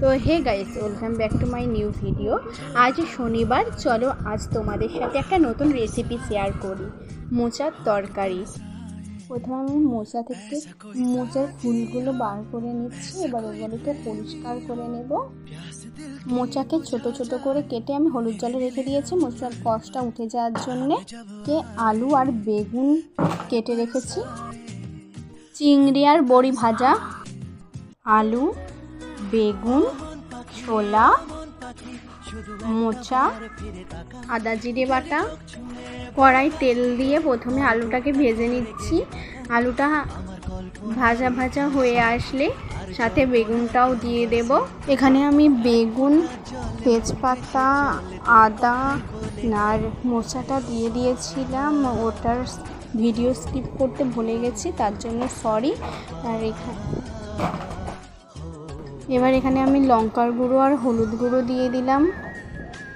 তো hey guys, welcome back to my new video. আজ শনিবার, চলো আজ তোমাদের সাথে একটা নতুন রেসিপি শেয়ার করি, মোচার তরকারি। প্রথমে আমি মোচা থেকে মোচার ফুলগুলো বার করে নিচ্ছি। এবার ওগুলোকে পরিষ্কার করে নেব। মোচাকে ছোট ছোট করে কেটে আমি হলুদ জলে রেখে দিয়েছি মোচার কষটা উঠে যাওয়ার জন্যে। আলু আর বেগুন কেটে রেখেছি, চিংড়ি আর বড়ি ভাজা, আলু, বেগুন, ছোলা, মোচা, আদা জিরে বাটা। কড়াই তেল দিয়ে প্রথমে আলুটাকে ভেজে নিচ্ছি। আলুটা ভাজা ভাজা হয়ে আসলে সাথে বেগুনটাও দিয়ে দেব। এখানে আমি বেগুন, তেজপাতা, আদা আর মোচাটা দিয়ে দিয়েছিলাম। ওটার ভিডিও স্কিপ করতে ভুলে গেছি, তার জন্য সরি। আর এবার এখানে আমি লঙ্কার গুঁড়ো আর হলুদ গুঁড়ো দিয়ে দিলাম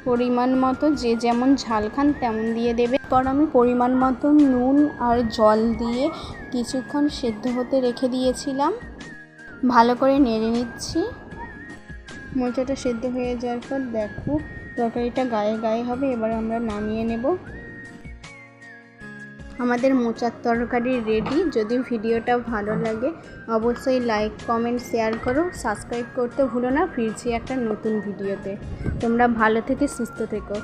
পরিমাণ মতো। যে যেমন ঝাল খান তেমন দিয়ে দেবে। পর আমি পরিমাণ মতো নুন আর জল দিয়ে কিছুক্ষণ সেদ্ধ হতে রেখে দিয়েছিলাম। ভালো করে নেড়ে নিচ্ছি। মোচাটা সেদ্ধ হয়ে যাওয়ার পর দেখো তরকারিটা গায়ে গায়ে হবে। এবার আমরা নামিয়ে নেব। আমাদের মোচার তরকারি রেডি। যদি ভিডিওটা ভালো লাগে অবশ্যই লাইক, কমেন্ট, শেয়ার করো। সাবস্ক্রাইব করতে ভুলো না। ফিরছি একটা নতুন ভিডিওতে। তোমরা ভালো থেকে সুস্থ থেকো।